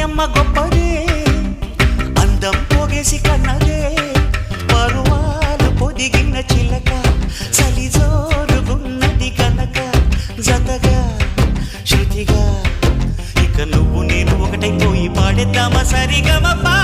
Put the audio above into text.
అమ్మ గొప్పదే అందం పోగేసి కన్నదే పరువాలు పొదిగిన చిలక చలిజోరుగున్నది కనుక జతగా శృతిగా ఇక నువ్వు నేను ఒకటైపోయి పాడేద్దామా సరిగమపా